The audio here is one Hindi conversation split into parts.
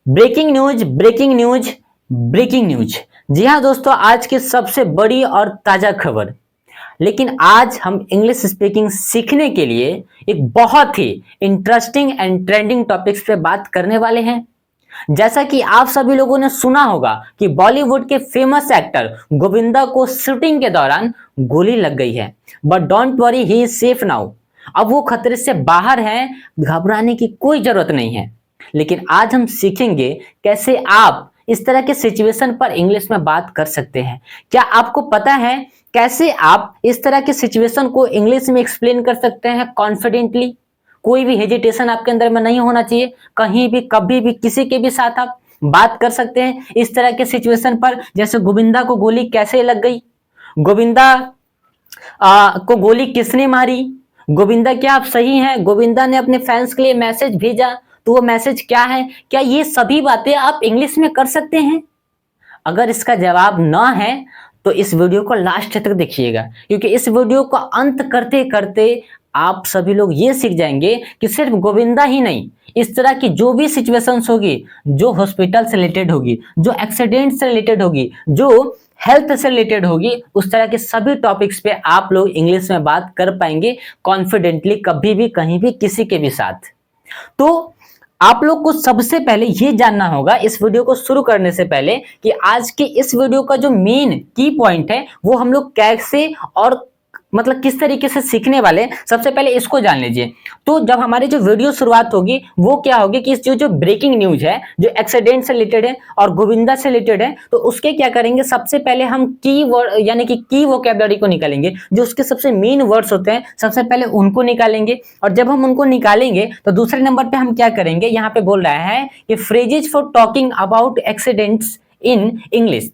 Breaking news breaking news breaking news. जी हाँ दोस्तों, आज की सबसे बड़ी और ताजा खबर। लेकिन आज हम इंग्लिश स्पीकिंग सीखने के लिए एक बहुत ही इंटरेस्टिंग एंड ट्रेंडिंग टॉपिक्स पे बात करने वाले हैं। जैसा कि आप सभी लोगों ने सुना होगा कि बॉलीवुड के फेमस एक्टर गोविंदा को शूटिंग के दौरान गोली लग गई है, but don't worry, he is safe now. अब वो खतरे से बाहर हैं, घबराने की कोई जरूरत नहीं है। लेकिन आज हम सीखेंगे कैसे आप इस तरह के सिचुएशन पर इंग्लिश में बात कर सकते हैं। क्या आपको पता है कैसे आप इस तरह के सिचुएशन को इंग्लिश में एक्सप्लेन कर सकते हैं कॉन्फिडेंटली? कोई भी हेजिटेशन आपके अंदर में नहीं होना चाहिए। कहीं भी, कभी भी, किसी के भी साथ आप बात कर सकते हैं इस तरह के सिचुएशन पर। जैसे गोविंदा को गोली कैसे लग गई, गोविंदा को गोली किसने मारी, गोविंदा क्या आप सही हैं, गोविंदा ने अपने फैंस के लिए मैसेज भेजा तो वो मैसेज क्या है, क्या ये सभी बातें आप इंग्लिश में कर सकते हैं? अगर इसका जवाब ना है तो इस वीडियो को लास्ट तक देखिएगा, क्योंकि इस वीडियो को अंत करते करते आप सभी लोग ये सीख जाएंगे कि सिर्फ गोविंदा ही नहीं, इस तरह की जो भी सिचुएशंस होगी, जो हॉस्पिटल से रिलेटेड होगी, जो एक्सीडेंट से रिलेटेड होगी, जो हेल्थ से रिलेटेड होगी, उस तरह के सभी टॉपिक्स पे आप लोग इंग्लिश में बात कर पाएंगे कॉन्फिडेंटली, कभी भी, कहीं भी, किसी के भी साथ। तो आप लोग को सबसे पहले ये जानना होगा इस वीडियो को शुरू करने से पहले कि आज के इस वीडियो का जो मेन की पॉइंट है वो हम लोग कैसे और मतलब किस तरीके से सीखने वाले हैं, सबसे पहले इसको जान लीजिए। तो जब हमारी जो वीडियो शुरुआत होगी वो क्या होगी कि जो ब्रेकिंग न्यूज है, जो एक्सीडेंट से रिलेटेड है और गोविंदा से रिलेटेड है, तो उसके क्या करेंगे, सबसे पहले हम की वर्ड यानी कि की वोकैबुलरी को निकालेंगे, जो उसके सबसे मेन वर्ड्स होते हैं सबसे पहले उनको निकालेंगे। और जब हम उनको निकालेंगे तो दूसरे नंबर पे हम क्या करेंगे, यहाँ पे बोल रहा है कि phrases for talking about accidents in English,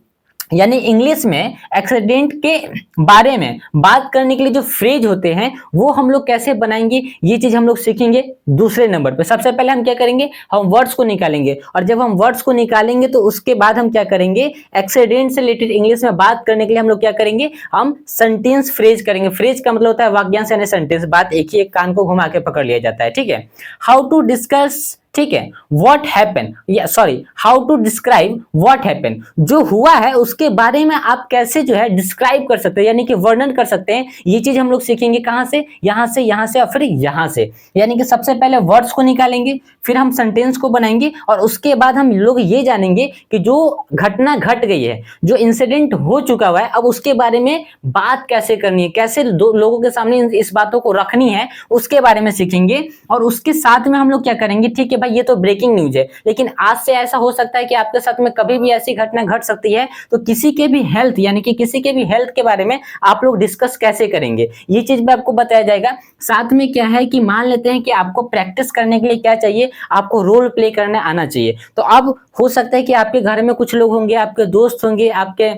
यानी इंग्लिश में एक्सीडेंट के बारे में बात करने के लिए जो फ्रेज होते हैं वो हम लोग कैसे बनाएंगे, ये चीज हम लोग सीखेंगे दूसरे नंबर पे। सबसे पहले हम क्या करेंगे, हम वर्ड्स को निकालेंगे, और जब हम वर्ड्स को निकालेंगे तो उसके बाद हम क्या करेंगे, एक्सीडेंट से रिलेटेड इंग्लिश में बात करने के लिए हम लोग क्या करेंगे, हम सेंटेंस फ्रेज करेंगे। फ्रेज का मतलब होता है वाक्यांश यानी सेंटेंस, बात एक ही एक कान को घुमा के पकड़ लिया जाता है, ठीक है। हाउ टू डिस्कस, ठीक है, व्हाट हैपन, या sorry, how to describe what happen, जो हुआ है उसके बारे में आप कैसे जो है डिस्क्राइब कर सकते हैं, यानी कि वर्णन कर सकते हैं। ये चीज हम लोग सीखेंगे कहां से, यहां से, यहां से और फिर यहां से। यानी कि सबसे पहले वर्ड्स को निकालेंगे, फिर हम सेंटेंस को बनाएंगे, और उसके बाद हम लोग ये जानेंगे कि जो घटना घट गई है, जो इंसिडेंट हो चुका हुआ है, अब उसके बारे में बात कैसे करनी है, कैसे लोगों के सामने इस बातों को रखनी है, उसके बारे में सीखेंगे। और उसके साथ में हम लोग क्या करेंगे, ठीक है भाई ये तो ब्रेकिंग न्यूज है, लेकिन आज से ऐसा हो सकता है कि आपके साथ में कभी भी ऐसी घटना घट सकती है, तो किसी के भी हेल्थ यानी कि किसी के भी हेल्थ के बारे में आप लोग डिस्कस कैसे करेंगे, ये चीज भी आपको बताया जाएगा। साथ में क्या है कि मान लेते हैं कि आपको प्रैक्टिस करने के लिए क्या चाहिए, आपको रोल प्ले करने आना चाहिए। तो अब हो सकता है कि आपके घर में कुछ लोग होंगे, आपके दोस्त होंगे, आपके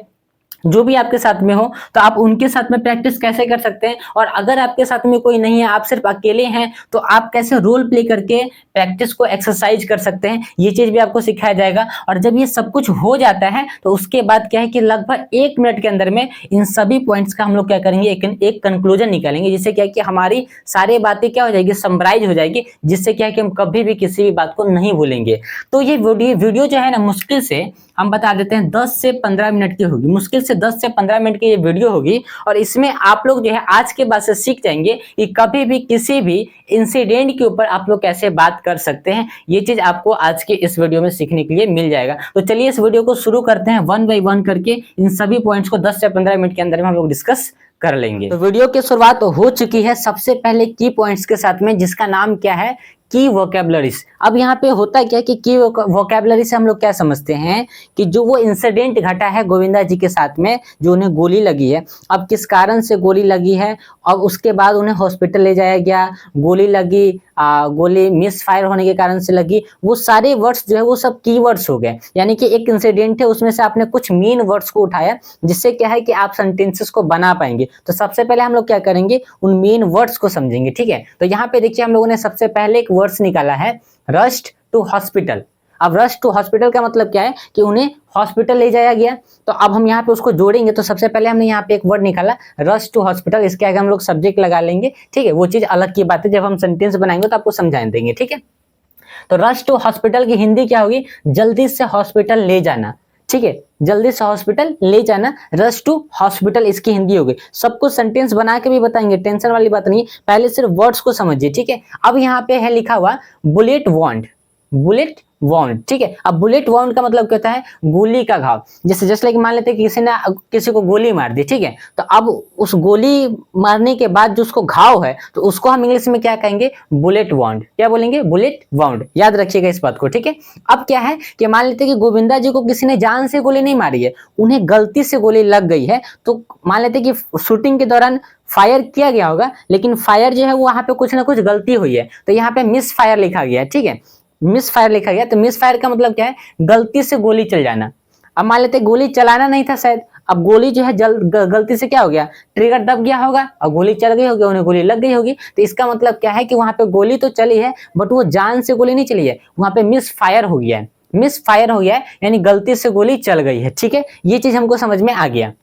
जो भी आपके साथ में हो, तो आप उनके साथ में प्रैक्टिस कैसे कर सकते हैं। और अगर आपके साथ में कोई नहीं है, आप सिर्फ अकेले हैं, तो आप कैसे रोल प्ले करके प्रैक्टिस को एक्सरसाइज कर सकते हैं, ये चीज भी आपको सिखाया जाएगा। और जब ये सब कुछ हो जाता है तो उसके बाद क्या है कि लगभग 1 मिनट के अंदर में इन सभी पॉइंट्स का हम लोग क्या करेंगे, एक कंक्लूजन निकालेंगे, जिससे क्या है कि हमारी सारी बातें क्या हो जाएगी, समराइज हो जाएगी, जिससे क्या है कि हम कभी भी किसी भी बात को नहीं भूलेंगे। तो ये वीडियो जो है ना, मुश्किल से हम बता देते हैं 10 से 15 मिनट की होगी, मुश्किल से 10 से 15 मिनट की ये वीडियो होगी। और इसमें आप लोग जो है आज के बाद से सीख जाएंगे कि कभी भी किसी भी इंसिडेंट के ऊपर आप लोग कैसे बात कर सकते हैं। ये चीज आपको आज के इस वीडियो में सीखने के लिए मिल जाएगा। तो चलिए इस वीडियो को शुरू करते हैं, 1 बाय 1 करके इन सभी पॉइंट्स को 10 से 15 मिनट के अंदर में हम लोग डिस्कस कर लेंगे। तो वीडियो की शुरुआत हो चुकी है सबसे पहले की पॉइंट्स के साथ में, जिसका नाम क्या है, की वोकैबुलरीज। अब यहाँ पे होता क्या है कि की वोकैबुलरी से हम लोग क्या समझते हैं कि जो वो इंसिडेंट घटा है गोविंदा जी के साथ में, जो उन्हें गोली लगी है, अब किस कारण से गोली लगी है, और उसके बाद उन्हें हॉस्पिटल ले जाया गया, गोली लगी, गोली मिस फायर होने के कारण से लगी, वो सारे वर्ड्स जो है वो सब की वर्ड्स हो गए। यानी कि एक इंसिडेंट है, उसमें से आपने कुछ मेन वर्ड्स को उठाया, जिससे क्या है कि आप सेंटेंसेस को बना पाएंगे। तो सबसे पहले हम लोग क्या करेंगे, उन मेन वर्ड्स को समझेंगे, ठीक है। तो यहाँ पे देखिए हम लोगों ने सबसे पहले एक वर्ड्स निकाला है, रश्ड टू हॉस्पिटल। अब रश टू हॉस्पिटल का मतलब क्या है कि उन्हें हॉस्पिटल ले जाया गया। तो अब हम यहाँ पे उसको जोड़ेंगे, तो सबसे पहले हमने यहाँ पे एक वर्ड निकाला, रश टू हॉस्पिटल, इसके आगे हम लोग सब्जेक्ट लगा लेंगे, ठीक है। वो चीज अलग की बात है, जब हम सेंटेंस बनाएंगे तो आपको समझा देंगे, ठीक है। तो रश टू हॉस्पिटल की हिंदी क्या होगी, जल्दी से हॉस्पिटल ले जाना, ठीक है, जल्दी से हॉस्पिटल ले जाना, रश टू हॉस्पिटल इसकी हिंदी होगी। सब कुछ सेंटेंस बना के भी बताएंगे, टेंशन वाली बात नहीं, पहले सिर्फ वर्ड्स को समझिए, ठीक है। अब यहाँ पे है लिखा हुआ बुलेट वाउंड, बुलेट वाउंड, ठीक है। अब बुलेट वाउंड का मतलब क्या होता है, गोली का घाव। जैसे जस्ट लाइक मान लेते हैं किसी ने किसी को गोली मार दी, ठीक है, तो अब उस गोली मारने के बाद जो उसको घाव है तो उसको हम इंग्लिश में क्या कहेंगे, बुलेट वाउंड। क्या बोलेंगे, बुलेट वाउंड। याद रखिएगा इस बात को, ठीक है। अब क्या है कि मान लेते हैं कि गोविंदा जी को किसी ने जान से गोली नहीं मारी है, उन्हें गलती से गोली लग गई है, तो मान लेते हैं कि शूटिंग के दौरान फायर किया गया होगा, लेकिन फायर जो है वो वहां पे कुछ ना कुछ गलती हुई है, तो यहाँ पे मिस फायर लिखा गया है, ठीक है, मिस फायर लिखा गया। तो मिस फायर का मतलब क्या है, गलती से गोली चल जाना। अब मान लेते गोली चलाना नहीं था शायद, अब गोली जो है गलती से क्या हो गया, ट्रिगर दब गया होगा और गोली चल गई होगी, उन्हें गोली लग गई होगी। तो इसका मतलब क्या है कि वहां पे गोली तो चली है बट वो जान से गोली नहीं चली है, वहां पे मिस फायर हो गया है, मिस फायर हो गया है, यानी गलती से गोली चल गई है, ठीक है। ये चीज हमको समझ में आ गया।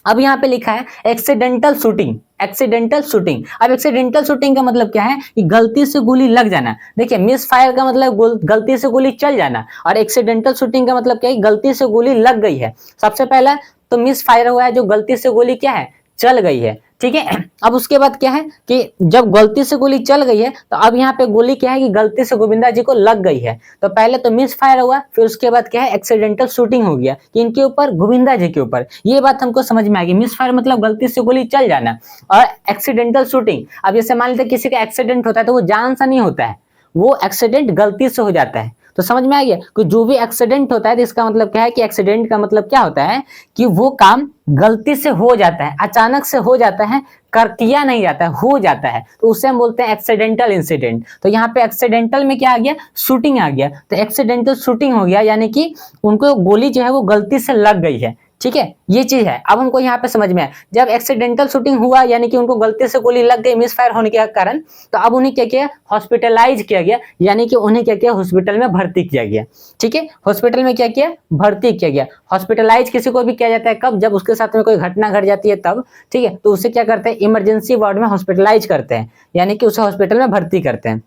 अब यहाँ पे लिखा है एक्सीडेंटल शूटिंग, एक्सीडेंटल शूटिंग। अब एक्सीडेंटल शूटिंग का मतलब क्या है कि गलती से गोली लग जाना। देखिए मिस फायर का मतलब गलती से गोली चल जाना, और एक्सीडेंटल शूटिंग का मतलब क्या है, गलती से गोली लग गई है। सबसे पहला तो मिस फायर हुआ है, जो गलती से गोली क्या है, चल गई है, ठीक है। अब उसके बाद क्या है कि जब गलती से गोली चल गई है तो अब यहाँ पे गोली क्या है कि गलती से गोविंदा जी को लग गई है, तो पहले तो मिस फायर हुआ, फिर उसके बाद क्या है, एक्सीडेंटल शूटिंग हो गया कि इनके ऊपर, गोविंदा जी के ऊपर। ये बात हमको समझ में आ गई, मिस फायर मतलब गलती से गोली चल जाना, और एक्सीडेंटल शूटिंग, अब जैसे मान लेते किसी का एक्सीडेंट होता है तो वो जान सा नहीं होता है, वो एक्सीडेंट गलती से हो जाता है। तो समझ में आ गया कि जो भी एक्सीडेंट होता है तो इसका मतलब क्या है कि एक्सीडेंट का मतलब क्या होता है कि वो काम गलती से हो जाता है, अचानक से हो जाता है, कर किया नहीं जाता है, हो जाता है, तो उसे हम बोलते हैं एक्सीडेंटल इंसिडेंट। तो यहाँ पे एक्सीडेंटल में क्या आ गया, शूटिंग आ गया, तो एक्सीडेंटल शूटिंग हो गया, यानी कि उनको गोली जो है वो गलती से लग गई है, ठीक है। ये चीज है, अब हमको यहाँ पे समझ में आया, जब एक्सीडेंटल शूटिंग हुआ यानी कि उनको गलती से गोली लग गई मिस फायर होने के कारण, तो अब उन्हें क्या किया, हॉस्पिटलाइज किया गया, यानी कि उन्हें क्या किया, हॉस्पिटल में भर्ती किया गया, ठीक है। हॉस्पिटल में क्या किया, भर्ती किया गया। हॉस्पिटलाइज किसी को भी किया जाता है कब, जब उसके साथ में कोई घटना घट जाती है तब, ठीक है, तो उसे क्या करते हैं, इमरजेंसी वार्ड में हॉस्पिटलाइज करते हैं, यानी कि उसे हॉस्पिटल में भर्ती करते हैं।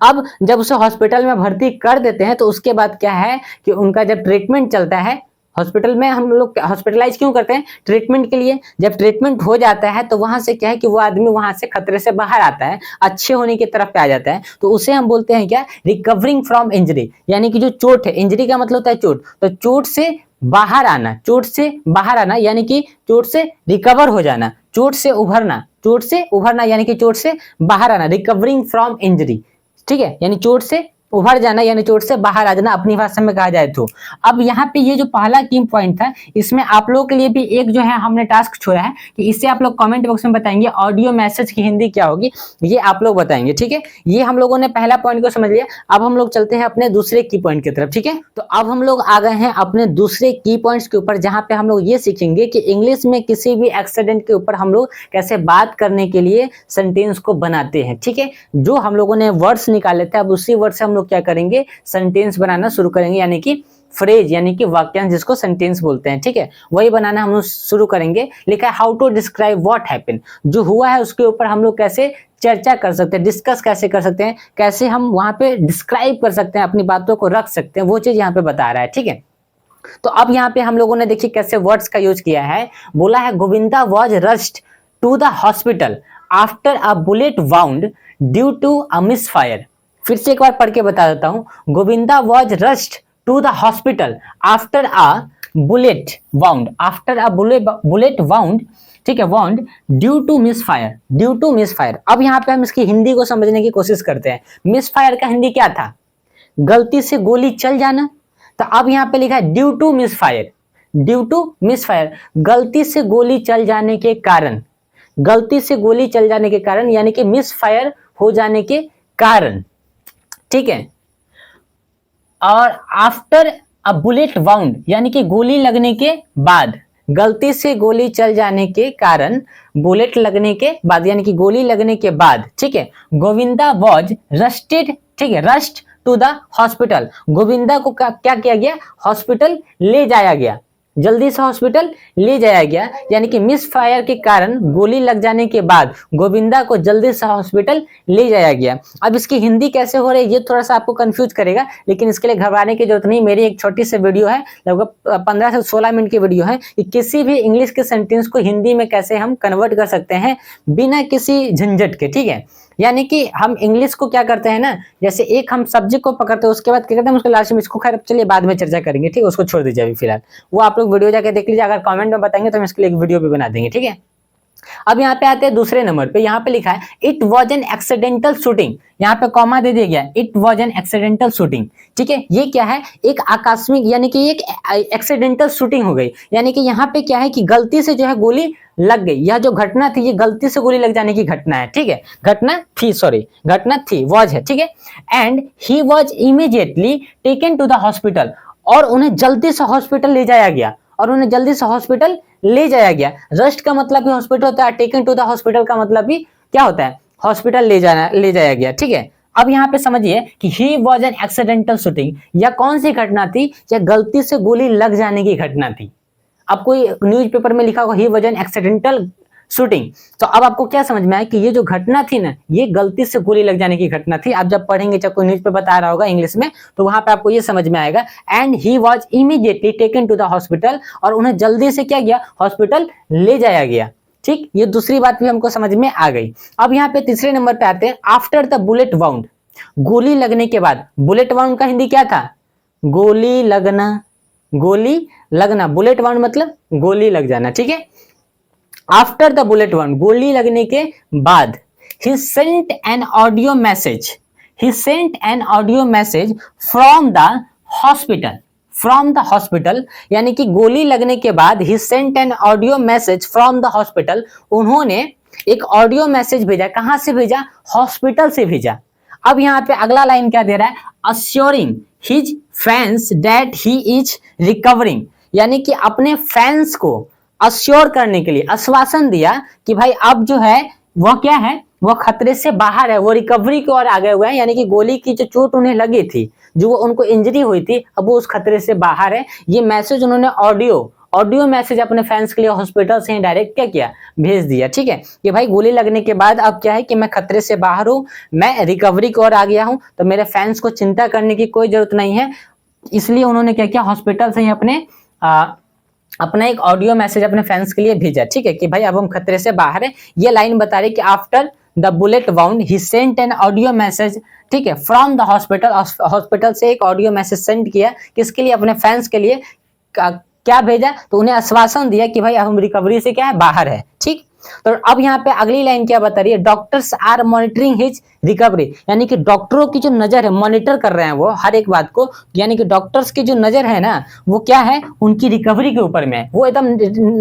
अब जब उसे हॉस्पिटल में भर्ती कर देते हैं तो उसके बाद क्या है कि उनका जब ट्रीटमेंट चलता है हॉस्पिटल में, हम लोग हॉस्पिटलाइज क्यों करते हैं, ट्रीटमेंट के लिए। जब ट्रीटमेंट हो जाता है तो वहां से क्या है कि वो आदमी वहां से खतरे से बाहर आता है, अच्छे होने की तरफ पे आ जाता है, तो उसे हम बोलते हैं क्या, रिकवरिंग फ्रॉम इंजरी, यानी कि जो चोट है, इंजरी का मतलब होता है चोट, तो चोट से बाहर आना, चोट से बाहर आना यानी कि चोट से रिकवर हो जाना, चोट से उभरना, चोट से उभरना यानी कि चोट से बाहर आना, रिकवरिंग फ्रॉम इंजरी, ठीक है, यानी चोट से उभर जाना, यानी चोट से बाहर आ जाना अपनी भाषा में कहा जाए तो। अब यहाँ पे ये जो पहला की पॉइंट था, इसमें आप लोगों के लिए भी एक जो है हमने टास्क छोड़ा है कि इससे आप लोग कमेंट बॉक्स में बताएंगे ऑडियो मैसेज की हिंदी क्या होगी, ये आप लोग बताएंगे, ठीक है। ये हम लोगों ने पहला पॉइंट को समझ लिया, अब हम लोग चलते हैं अपने दूसरे की पॉइंट की तरफ, ठीक है। तो अब हम लोग आ गए हैं अपने दूसरे की पॉइंट्स के ऊपर, जहां पे हम लोग ये सीखेंगे कि इंग्लिश में किसी भी एक्सीडेंट के ऊपर हम लोग कैसे बात करने के लिए सेंटेंस को बनाते हैं, ठीक है। जो हम लोगों ने वर्ड्स निकाले थे, अब उसी वर्ड से हम लोग क्या करेंगे, सेंटेंस बनाना शुरू करेंगे, यानी कि फ्रेज, यानी कि वाक्यांश जिसको सेंटेंस बोलते हैं, ठीक है, वही बनाना हम लोग शुरू करेंगे। लिखा है how to describe what happened, जो हुआ है उसके ऊपर हम लोग कैसे चर्चा कर सकते हैं, डिस्कस कैसे कर सकते हैं, कैसे हम वहां पे डिस्क्राइब कर सकते हैं, अपनी बातों को रख सकते हैं, वो चीज यहाँ पे बता रहा है, ठीक है। तो अब यहाँ पे हम लोगों ने देखिए कैसे वर्ड्स का यूज किया है। बोला है Govinda was rushed to the hospital after a bullet wound due to a misfire. फिर से एक बार पढ़ के बता देता हूं, Govinda was rushed to the hospital after a bullet wound, after a bullet wound, ठीक है, wound due to misfire, due to misfire. अब यहाँ पे हम इसकी हिंदी को समझने की कोशिश करते हैं। मिस फायर का हिंदी क्या था, गलती से गोली चल जाना। तो अब यहाँ पे लिखा है due to misfire, due to misfire, गलती से गोली चल जाने के कारण, गलती से गोली चल जाने के कारण, यानी कि मिस फायर हो जाने के कारण, ठीक है। और आफ्टर अ बुलेट वाउंड, यानी कि गोली लगने के बाद, गलती से गोली चल जाने के कारण, बुलेट लगने के बाद, यानी कि गोली लगने के बाद, ठीक है। गोविंदा वॉज रस्टेड, ठीक है, rust to the hospital, Govinda को क्या किया गया, हॉस्पिटल ले जाया गया, जल्दी से हॉस्पिटल ले जाया गया, यानी कि मिस फायर के कारण गोली लग जाने के बाद गोविंदा को जल्दी से हॉस्पिटल ले जाया गया। अब इसकी हिंदी कैसे हो रही है ये थोड़ा सा आपको कंफ्यूज करेगा, लेकिन इसके लिए घबराने की जरूरत नहीं। मेरी एक छोटी सी वीडियो है, लगभग 15 से 16 मिनट की वीडियो है कि किसी भी इंग्लिश के सेंटेंस को हिंदी में कैसे हम कन्वर्ट कर सकते हैं बिना किसी झंझट के, ठीक है। यानी कि हम इंग्लिश को क्या करते हैं ना, जैसे एक हम सब्जेक्ट को पकड़ते हैं, उसके बाद क्या करते हैं उसके लास्ट में इसको, खैर चलिए बाद में चर्चा करेंगे, ठीक है, उसको छोड़ दीजिए अभी फिलहाल। वो आप लोग वीडियो जाके देख लीजिए, अगर कमेंट में बताएंगे तो हम इसके लिए एक वीडियो भी बना देंगे, ठीक है। अब यहाँ पे आते हैं दूसरे नंबर पे, यहाँ पे लिखा है it was an accidental shooting, यहाँ पे कॉमा दे दिया गया, it was an accidental shooting, ठीक है। ये क्या है, एक आकस्मिक यानी कि एक एक्सीडेंटल शूटिंग हो गई, यानी कि यहाँ पे क्या है कि गलती से जो है गोली लग गई। यह जो घटना थी ये गलती से गोली लग जाने की घटना है, ठीक है, घटना थी वॉज है, ठीक है। And he was immediately taken to the hospital, और उन्हें जल्दी से हॉस्पिटल ले जाया गया, रस्ट का मतलब भी हॉस्पिटल होता है, टेकन टू द हॉस्पिटल का मतलब भी क्या होता है, हॉस्पिटल ले जाया गया, ठीक है। अब यहाँ पे समझिए कि he was an accidental shooting, यह कौन सी घटना थी, यह गलती से गोली लग जाने की घटना थी। अब कोई न्यूज़पेपर में लिखा होगा he was an accidental shooting, तो अब आपको क्या समझ में आया कि ये जो घटना थी ना, ये गलती से गोली लग जाने की घटना थी। आप जब पढ़ेंगे, जब कोई न्यूज पे बता रहा होगा इंग्लिश में, तो वहां पे आपको ये समझ में आएगा। And he was immediately taken to the hospital, और उन्हें जल्दी से क्या गया, हॉस्पिटल ले जाया गया, ठीक। ये दूसरी बात भी हमको समझ में आ गई। अब यहाँ पे तीसरे नंबर पे आते हैं, आफ्टर द बुलेट वाउंड, गोली लगने के बाद। बुलेट वाउंड का हिंदी क्या था, गोली लगना, बुलेट वाउंड मतलब गोली लग जाना, ठीक है। आफ्टर द बुलेट वाउंड, गोली लगने के बाद, he sent an audio message from the hospital, यानी कि गोली लगने के बाद he sent an audio message from the hospital, उन्होंने एक ऑडियो मैसेज भेजा, कहां से भेजा, हॉस्पिटल से भेजा। अब यहाँ पे अगला लाइन क्या दे रहा है, assuring his fans that he is recovering, यानी कि अपने फैंस को अश्योर करने के लिए आश्वासन दिया कि भाई अब जो है वह क्या है, वह खतरे से बाहर है, वो रिकवरी की ओर आ गए हुए हैं, यानी कि गोली की जो चोट उन्हें लगी थी, जो उनको इंजरी हुई थी, अब वो उस खतरे से बाहर है। ये मैसेज उन्होंने ऑडियो मैसेज अपने फैंस के लिए हॉस्पिटल से ही डायरेक्ट क्या किया, भेज दिया, ठीक है, कि भाई गोली लगने के बाद अब क्या है कि मैं खतरे से बाहर हूं, मैं रिकवरी की ओर आ गया हूं, तो मेरे फैंस को चिंता करने की कोई जरूरत नहीं है। इसलिए उन्होंने क्या किया, हॉस्पिटल से ही अपना एक ऑडियो मैसेज अपने फैंस के लिए भेजा, ठीक है, कि भाई अब हम खतरे से बाहर है। ये लाइन बता रही कि after the bullet wound he sent an audio message, ठीक है, फ्रॉम द हॉस्पिटल से एक ऑडियो मैसेज सेंड किया, किसके लिए, अपने फैंस के लिए। क्या भेजा, तो उन्हें आश्वासन दिया कि भाई अब हम रिकवरी से क्या है, बाहर है, ठीक। तो अब यहाँ पे अगली लाइन क्या बता रही है, doctors are monitoring his recovery, यानी कि डॉक्टरों की जो नजर है, मॉनिटर कर रहे हैं वो हर एक बात को, यानी कि डॉक्टर्स की जो नजर है ना, वो क्या है, उनकी रिकवरी के ऊपर में, वो एकदम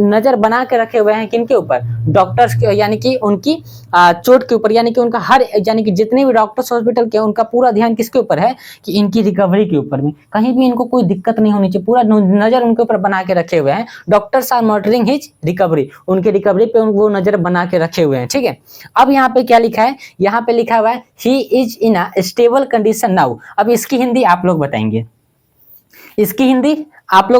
नजर बना के रखे हुए हैं, किनके ऊपर, डॉक्टर्स के, यानी कि उनकी चोट के ऊपर, यानी कि उनका यानी कि जितने भी डॉक्टर्स हॉस्पिटल के, उनका पूरा ध्यान किसके ऊपर है, कि इनकी रिकवरी के ऊपर में, कहीं भी इनको कोई दिक्कत नहीं होनी चाहिए, पूरा नजर उनके ऊपर बना के रखे हुए हैं। Doctors are monitoring his recovery, उनकी रिकवरी पे वो नजर बना के रखे हुए हैं, ठीक है। अब यहाँ पे क्या लिखा है, यहाँ पे लिखा हुआ है he is in a stable condition now. अब इसकी हिंदी आप लोग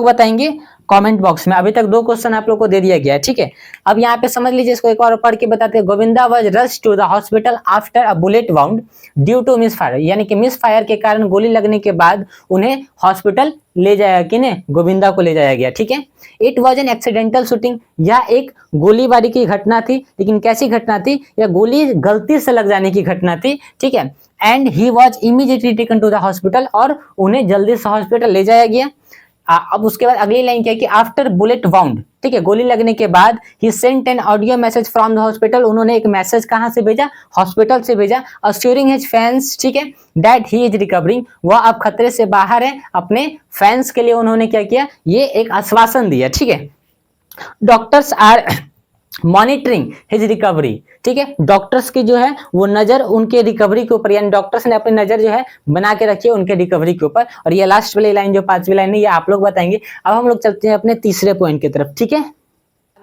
बताएंगे, कमेंट बॉक्स में। अभी तक 2 क्वेश्चन आप लोग को दे दिया गया है, ठीक है। अब यहाँ पे समझ लीजिए, इसको एक और पढ़ के बताते हैं। Govinda was rush to the hospital after a bullet wound due to misfire, यानी कि मिस फायर के कारण गोली लगने के बाद उन्हें हॉस्पिटल ले जाया, किन्हें, गोविंदा को ले जाया गया, ठीक है। It was an accidental shooting, यह एक गोलीबारी की घटना थी, लेकिन कैसी घटना थी, यह गोली गलती से लग जाने की घटना थी, ठीक है। And he was immediately taken to the hospital, और उन्हें जल्दी से हॉस्पिटल ले जाया गया। अब उसके बाद अगली लाइन क्या है कि आफ्टर बुलेट वाउंड, ठीक है, गोली लगने के बाद ही sent an audio message from the hospital, उन्होंने एक मैसेज कहां से भेजा, हॉस्पिटल से भेजा, अश्योरिंग हिज फैंस, ठीक है, दैट ही इज रिकवरिंग, वह अब खतरे से बाहर है। अपने फैंस के लिए उन्होंने क्या किया, ये एक आश्वासन दिया, ठीक है। Doctors are monitoring his recovery, ठीक है, डॉक्टर्स की जो है वो नजर उनके रिकवरी के ऊपर, यानी डॉक्टर्स ने अपनी नजर जो है बना के रखी है उनके रिकवरी के ऊपर। और ये लास्ट वाली लाइन, जो 5वीं लाइन है, ये आप लोग बताएंगे। अब हम लोग चलते हैं अपने तीसरे पॉइंट की तरफ, ठीक है,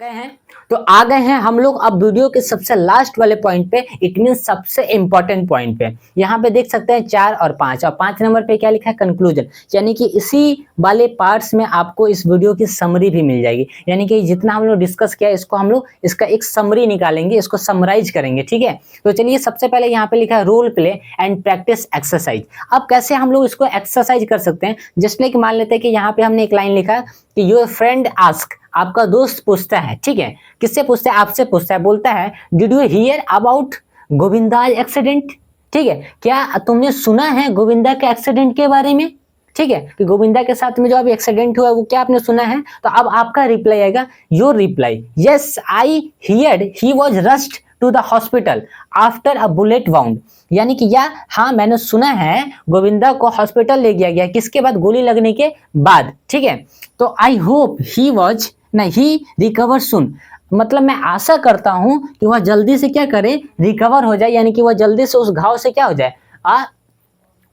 गए हैं। तो आ गए हैं हम लोग अब वीडियो के सबसे लास्ट वाले पॉइंट पे, इट मीन सबसे इंपॉर्टेंट पॉइंट पे। यहाँ पे देख सकते हैं 4 और 5, और 5 नंबर पे क्या लिखा है, कंक्लूजन। यानी कि इसी वाले पार्ट्स में आपको इस वीडियो की समरी भी मिल जाएगी। यानी कि जितना हम लोग डिस्कस किया इसको हम लोग इसका एक समरी निकालेंगे, इसको समराइज करेंगे, ठीक है। तो चलिए सबसे पहले यहाँ पे लिखा है role play and practice exercise. अब कैसे हम लोग इसको एक्सरसाइज कर सकते हैं, जस्ट लाइक मान लेते हैं कि यहाँ पे हमने एक लाइन लिखा कि योर फ्रेंड आस्क, आपका दोस्त पूछता है, ठीक है। किससे पूछता है, आपसे पूछता है, बोलता है did you here about Govinda accident, ठीक है। क्या तुमने सुना है गोविंदा के एक्सीडेंट के बारे में, ठीक है, कि गोविंदा के साथ में जो अभी एक्सीडेंट हुआ है वो क्या आपने सुना है। तो अब आपका रिप्लाई आएगा, your reply yes I heard he was rushed to the hospital after a bullet wound. यानी कि या हाँ मैंने सुना है गोविंदा को हॉस्पिटल ले गया गया, किसके बाद, गोली लगने के बाद, ठीक है। तो I hope he was he recover soon, मतलब मैं आशा करता हूं कि वह जल्दी से क्या करे, रिकवर हो जाए, यानी कि वह जल्दी से उस घाव से क्या हो जाए,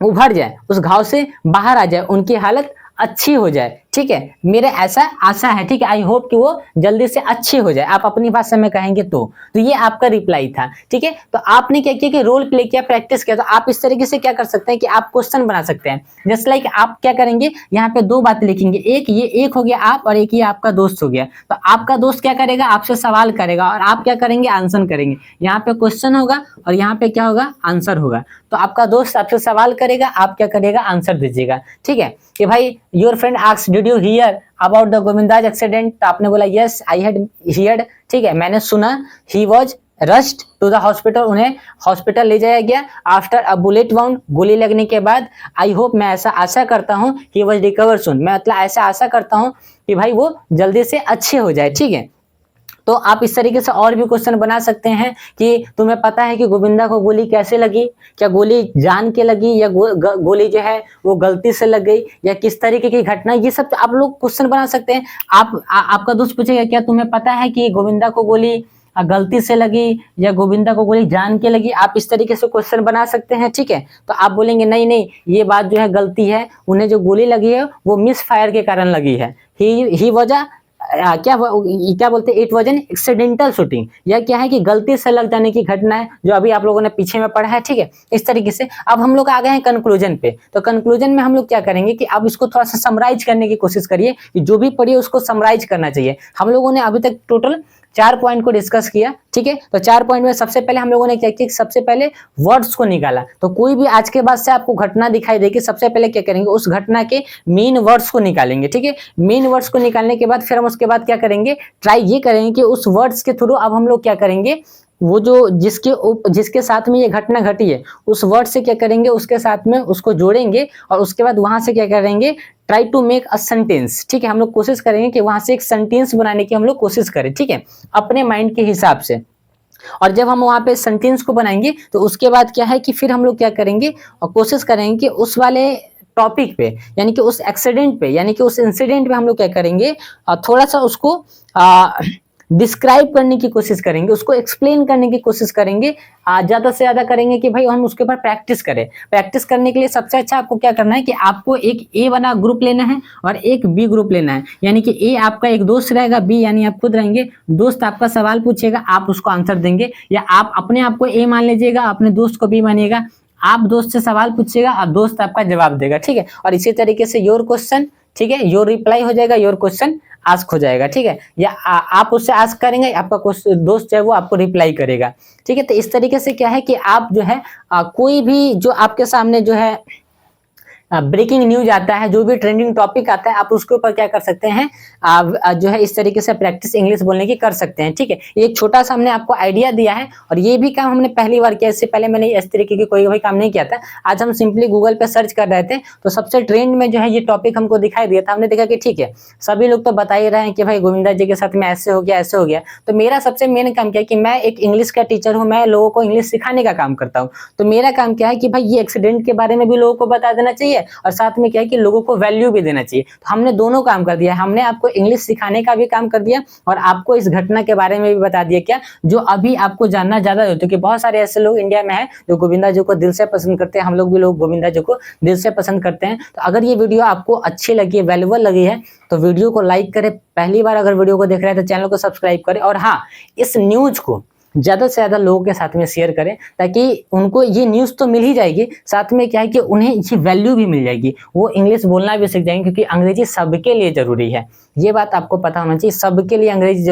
उभर जाए, उस घाव से बाहर आ जाए, उनकी हालत अच्छी हो जाए, ठीक है। मेरे ऐसा आशा है, ठीक है। आई होप कि वो जल्दी से अच्छी हो जाए, आप अपनी भाषा में कहेंगे तो ये आपका रिप्लाई था, ठीक है। तो आपने क्या किया कि रोल प्ले किया, प्रैक्टिस किया। तो आप इस तरीके से क्या कर सकते हैं कि आप क्वेश्चन बना सकते हैं। जस्ट लाइक आप क्या करेंगे, यहाँ पे 2 बातें लिखेंगे, एक ये एक हो गया आप, और एक ये आपका दोस्त हो गया। तो आपका दोस्त क्या करेगा, आपसे सवाल करेगा, और आप क्या करेंगे, आंसर करेंगे। यहाँ पे क्वेश्चन होगा और यहाँ पे क्या होगा, आंसर होगा। तो आपका दोस्त आपसे सवाल करेगा, आप क्या करेगा, आंसर दीजिएगा, ठीक है। कि भाई your friend asked did you here about the Govinda's accident, तो आपने बोला यस आई हैड हियर्ड, ठीक है, मैंने सुना। He was rushed to the hospital, उन्हें हॉस्पिटल ले जाया गया आफ्टर अ बुलेट वाउंड, गोली लगने के बाद। आई होप, मैं ऐसा आशा करता हूं, ही वाज रिकवर सून, मैं मतलब ऐसा आशा करता हूं कि भाई वो जल्दी से अच्छे हो जाए, ठीक है। तो आप इस तरीके से और भी क्वेश्चन बना सकते हैं कि तुम्हें पता है कि गोविंदा को गोली कैसे लगी, क्या गोली जान के लगी या गोली जो है वो गलती से लग गई, या किस तरीके की घटना, ये सब आप लोग क्वेश्चन बना सकते हैं। आपका दोस्त पूछेगा क्या तुम्हें पता है कि गोविंदा को गोली गलती से लगी या गोविंदा को गोली जान के लगी, आप इस तरीके से क्वेश्चन बना सकते हैं, ठीक है। तो आप बोलेंगे नहीं नहीं ये बात जो है गलती है, उन्हें जो गोली लगी है वो मिस फायर के कारण लगी है। ही वजह क्या बोलते हैं, it was an accidental shooting, या क्या है कि गलती से लग जाने की घटना है, जो अभी आप लोगों ने पीछे में पढ़ा है, ठीक है। इस तरीके से अब हम लोग आ गए हैं कंक्लूजन पे। तो कंक्लूजन में हम लोग क्या करेंगे कि अब इसको थोड़ा सा समराइज करने की कोशिश करिए, कि जो भी पढ़िए उसको समराइज करना चाहिए। हम लोगों ने अभी तक टोटल 4 पॉइंट को डिस्कस किया, ठीक है। तो 4 पॉइंट में सबसे पहले हम लोगों ने क्या किया, सबसे पहले वर्ड्स को निकाला। तो कोई भी आज के बाद से आपको घटना दिखाई देगी, सबसे पहले क्या करेंगे, उस घटना के मेन वर्ड्स को निकालेंगे, ठीक है। मेन वर्ड्स को निकालने के बाद फिर हम उसके बाद क्या करेंगे, ट्राई ये करेंगे कि उस वर्ड्स के थ्रू अब हम लोग क्या करेंगे, वो जो जिसके साथ में ये घटना घटी है उस वर्ड से क्या करेंगे, उसके साथ में उसको जोड़ेंगे, और उसके बाद वहां से क्या करेंगे, try to make a sentence, ठीक है। हम लोग कोशिश करेंगे कि वहां से एक सेंटेंस बनाने की हम लोग कोशिश करें, ठीक है, अपने माइंड के हिसाब से। और जब हम वहां पे सेंटेंस को बनाएंगे तो उसके बाद क्या है कि फिर हम लोग क्या करेंगे और कोशिश करेंगे कि उस वाले टॉपिक पे, यानी कि उस एक्सीडेंट पे, यानी कि उस इंसिडेंट पे हम लोग क्या करेंगे, थोड़ा सा उसको डिस्क्राइब करने की कोशिश करेंगे, उसको एक्सप्लेन करने की कोशिश करेंगे, ज्यादा से ज्यादा करेंगे कि भाई हम उसके ऊपर प्रैक्टिस करें। प्रैक्टिस करने के लिए सबसे अच्छा आपको क्या करना है कि आपको एक ए वाला ग्रुप लेना है और एक बी ग्रुप लेना है। यानी कि ए आपका एक दोस्त रहेगा, बी यानी आप खुद रहेंगे, दोस्त आपका सवाल पूछेगा, आप उसको आंसर देंगे, या आप अपने आप को ए मान लीजिएगा, अपने दोस्त को बी मानिएगा, आप दोस्त से सवाल पूछिएगा और दोस्त आपका जवाब देगा, ठीक है। और इसी तरीके से योर क्वेश्चन, ठीक है, योर रिप्लाई हो जाएगा, योर क्वेश्चन आस्क हो जाएगा, ठीक है। या आप उससे आस्क करेंगे, आपका दोस्त जो है वो आपको रिप्लाई करेगा, ठीक है। तो इस तरीके से क्या है कि आप जो है कोई भी जो आपके सामने जो है ब्रेकिंग न्यूज आता है, जो भी ट्रेंडिंग टॉपिक आता है, आप उसके ऊपर क्या कर सकते हैं, जो है इस तरीके से प्रैक्टिस इंग्लिश बोलने की कर सकते हैं, ठीक है। एक छोटा सा हमने आपको आइडिया दिया है, और ये भी काम हमने पहली बार किया, इससे पहले मैंने इस तरीके की कोई भी काम नहीं किया था। आज हम सिंपली गूगल पे सर्च कर रहे थे, तो सबसे ट्रेंड में जो है ये टॉपिक हमको दिखाई दिया था। हमने देखा कि ठीक है, सभी लोग तो बता ही रहे हैं कि भाई गोविंदा जी के साथ में ऐसे हो गया, ऐसे हो गया। तो मेरा सबसे मेन काम क्या है कि मैं एक इंग्लिश का टीचर हूँ, मैं लोगों को इंग्लिश सिखाने का काम करता हूँ। तो मेरा काम क्या है कि भाई ये एक्सीडेंट के बारे में भी लोगों को बता देना चाहिए, है, और साथ में क्या है कि लोगों को वैल्यू भी देना चाहिए। तो हमने दोनों काम कर दिया, हमने आपको इंग्लिश सिखाने का भी काम कर दिया और आपको इस घटना के बारे में भी बता दिया क्या जो अभी आपको जानना ज्यादा है, क्योंकि बहुत सारे ऐसे लोग इंडिया में हैं जो गोविंदा जी को दिल से पसंद करते हैं, हम लोग भी लोग गोविंदा जी को दिल से पसंद करते हैं। तो अगर ये वीडियो आपको अच्छी लगी, वैल्यूबल लगी है, तो वीडियो को लाइक करें, पहली बार अगर वीडियो को देख रहे हैं तो चैनल को सब्सक्राइब करें, और हाँ, इस न्यूज को ज्यादा से ज्यादा लोगों के साथ में शेयर करें, ताकि उनको ये न्यूज तो मिल ही जाएगी, साथ में क्या है कि उन्हें ये वैल्यू भी मिल जाएगी, वो इंग्लिश बोलना भी सीख जाएंगे, क्योंकि अंग्रेजी सबके लिए जरूरी है, ये बात आपको पता होना चाहिए, सबके लिए अंग्रेजी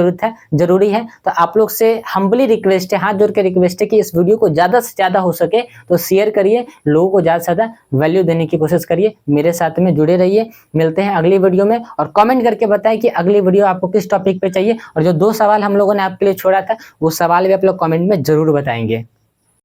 जरूरी है। तो आप लोग से हम्बली रिक्वेस्ट है, हाथ जोड़ के रिक्वेस्ट है कि इस वीडियो को ज्यादा से ज्यादा हो सके तो शेयर करिए, लोगों को ज्यादा से ज्यादा वैल्यू देने की कोशिश करिए, मेरे साथ में जुड़े रहिए। मिलते हैं अगली वीडियो में, और कमेंट करके बताएं कि अगली वीडियो आपको किस टॉपिक पे चाहिए, और जो 2 सवाल हम लोगों ने आपके लिए छोड़ा था वो सवाल भी आप लोग कमेंट में जरूर बताएंगे।